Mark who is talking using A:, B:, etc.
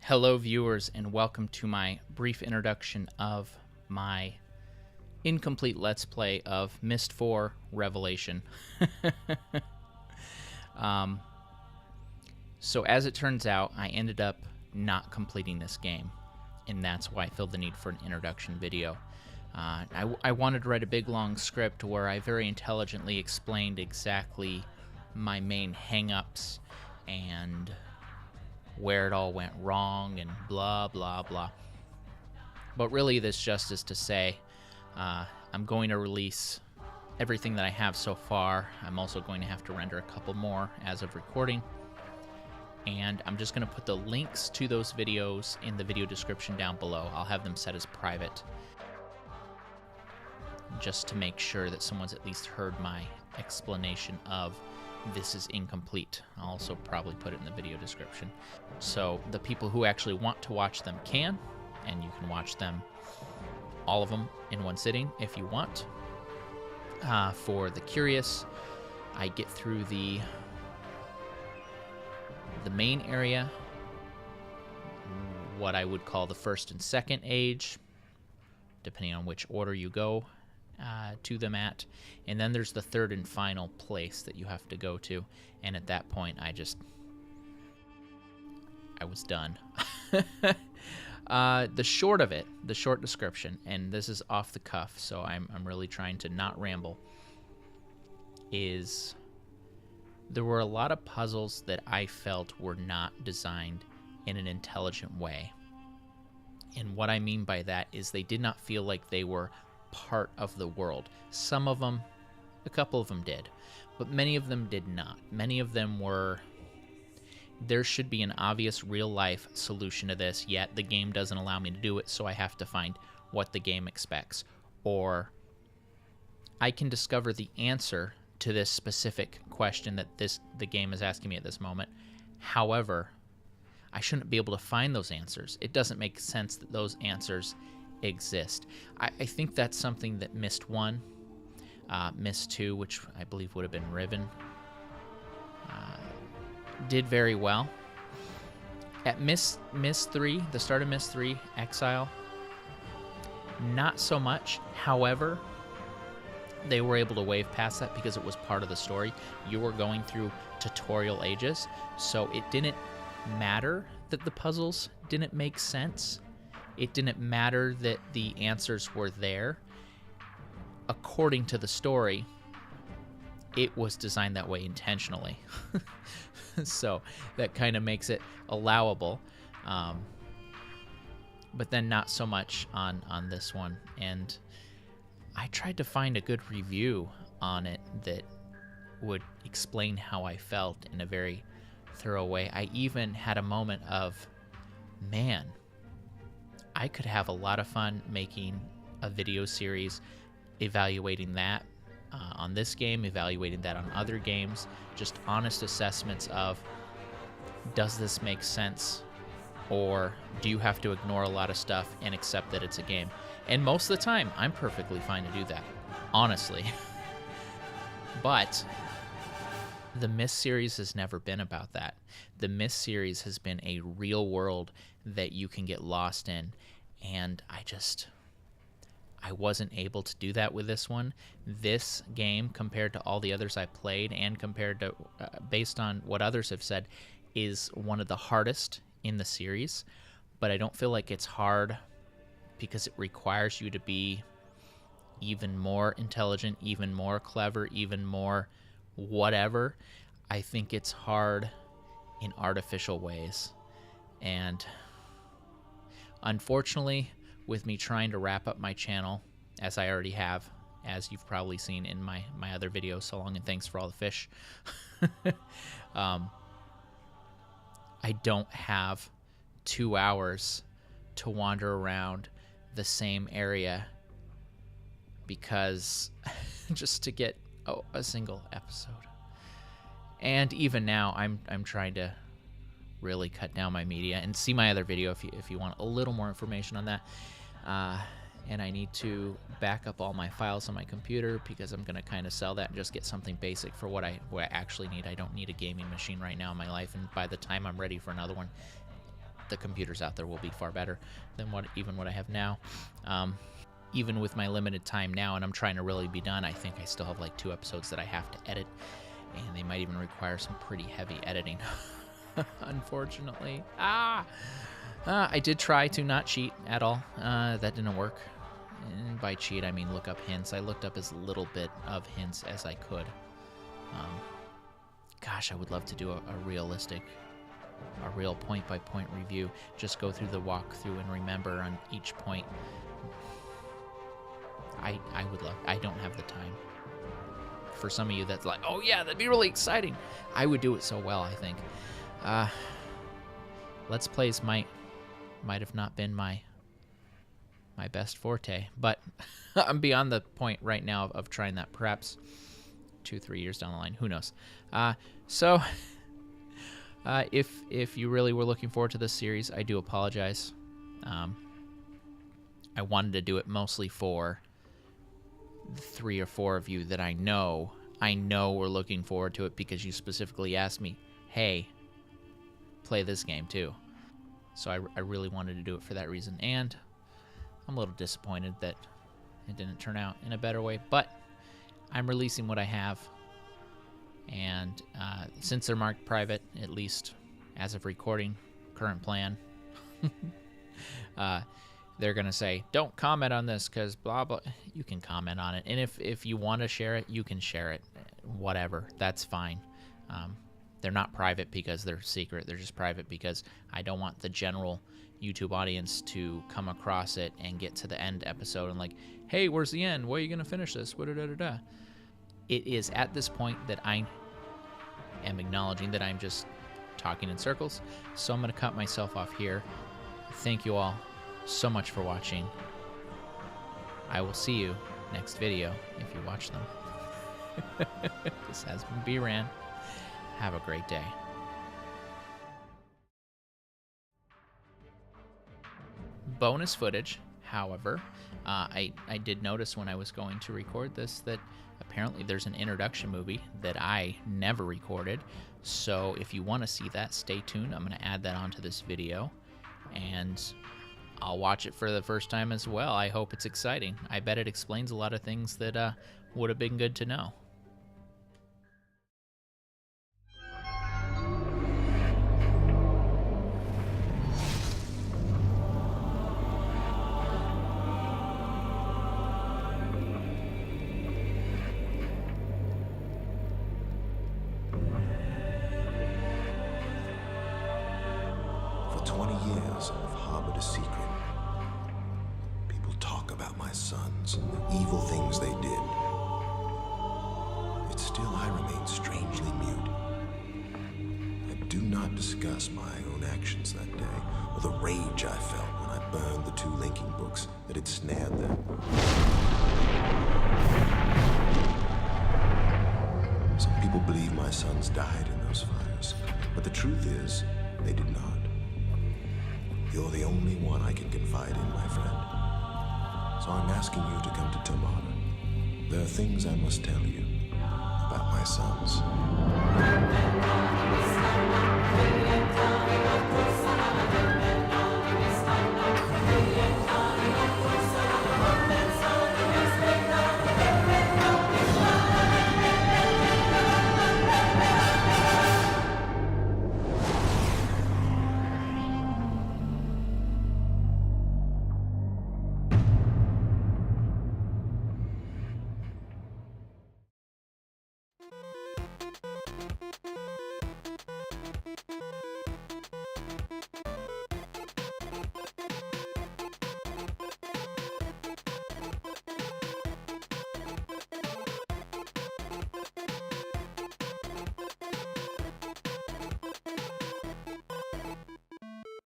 A: Hello viewers, and welcome to my brief introduction of my incomplete Let's Play of Myst IV Revelation. So as it turns out, I ended up not completing this game, and that's why I feel the need for an introduction video. I wanted to write a big long script where I very intelligently explained exactly my main hang-ups and where it all went wrong and blah blah blah. But really this just is to say I'm going to release everything that I have so far. I'm also going to have to render a couple more as of recording, and I'm just going to put the links to those videos in the video description down below. I'll have them set as private just to make sure that someone's at least heard my explanation of this is incomplete. I'll also probably put it in the video description. So the people who actually want to watch them can, and you can watch them, all of them, in one sitting if you want. For the curious, I get through the main area, what I would call the first and second age, depending on which order you go to them at, and then there's the third and final place that you have to go to, and at that point I was done. The short of it, the short description, and this is off the cuff, so I'm really trying to not ramble, is there were a lot of puzzles that I felt were not designed in an intelligent way. And what I mean by that is they did not feel like they were part of the world. Some of them, a couple of them did, but many of them did not. Many of them were, there should be an obvious real-life solution to this, yet the game doesn't allow me to do it, so I have to find what the game expects. Or I can discover the answer to this specific question that the game is asking me at this moment. However, I shouldn't be able to find those answers. It doesn't make sense that those answers exist. I think that's something that Myst I, Myst II, which I believe would have been Riven, did very well. At Myst III, the start of Myst III, Exile, not so much. However, they were able to wave past that because it was part of the story. You were going through tutorial ages, so it didn't matter that the puzzles didn't make sense. It didn't matter that the answers were there. According to the story, it was designed that way intentionally. So that kind of makes it allowable. But then not so much on this one. And I tried to find a good review on it that would explain how I felt in a very thorough way. I even had a moment of, man, I could have a lot of fun making a video series evaluating that on this game, evaluating that on other games, just honest assessments of, does this make sense, or do you have to ignore a lot of stuff and accept that it's a game? And most of the time, I'm perfectly fine to do that, honestly. But the Myst series has never been about that. The Myst series has been a real world that you can get lost in, and I wasn't able to do that with this one. This game, compared to all the others I played, and compared to, based on what others have said, is one of the hardest in the series, but I don't feel like it's hard because it requires you to be even more intelligent, even more clever, even more whatever. I think it's hard in artificial ways. And unfortunately, with me trying to wrap up my channel, as I already have, as you've probably seen in my other videos, so long and thanks for all the fish, I don't have 2 hours to wander around the same area because just to get a single episode. And even now, I'm trying to really cut down my media, and see my other video if you want a little more information on that. And I need to back up all my files on my computer because I'm going to kind of sell that and just get something basic for what I actually need. I don't need a gaming machine right now in my life, and by the time I'm ready for another one, the computers out there will be far better than what I have now. Even with my limited time now, and I'm trying to really be done, I think I still have like 2 episodes that I have to edit, and they might even require some pretty heavy editing, unfortunately. I did try to not cheat at all. That didn't work. And by cheat, I mean look up hints. I looked up as little bit of hints as I could. Gosh, I would love to do a real point-by-point review. Just go through the walkthrough and remember on each point. I would love. I don't have the time. For some of you, that's like, oh yeah, that'd be really exciting. I would do it so well, I think. Let's Plays might have not been my best forte, but I'm beyond the point right now of trying that. Perhaps 2-3 years down the line, who knows? So if you really were looking forward to this series, I do apologize. I wanted to do it mostly for the 3 or 4 of you that I know were looking forward to it, because you specifically asked me, hey, play this game too. So I really wanted to do it for that reason, and I'm a little disappointed that it didn't turn out in a better way, but I'm releasing what I have, and since they're marked private, at least as of recording, current plan, they're going to say, don't comment on this because blah, blah. You can comment on it. And if you want to share it, you can share it. Whatever. That's fine. They're not private because they're secret. They're just private because I don't want the general YouTube audience to come across it and get to the end episode and like, hey, where's the end? Where are you going to finish this? It is at this point that I am acknowledging that I'm just talking in circles. So I'm going to cut myself off here. Thank you all so much for watching. I will see you next video if you watch them. This has been bRanN. Have a great day. Bonus footage, however, I did notice when I was going to record this that apparently there's an introduction movie that I never recorded. So if you want to see that, stay tuned. I'm going to add that onto this video, and I'll watch it for the first time as well. I hope it's exciting. I bet it explains a lot of things that would have been good to know.
B: For 20 years, I've harbored a secret. People talk about my sons and the evil things they did. Yet still I remain strangely mute. I do not discuss my own actions that day, or the rage I felt when I burned the 2 linking books that had snared them. Some people believe my sons died in those fires, but the truth is, they did not. You're the only one I can confide in, my friend. So I'm asking you to come to Tomorrow. There are things I must tell you about my sons.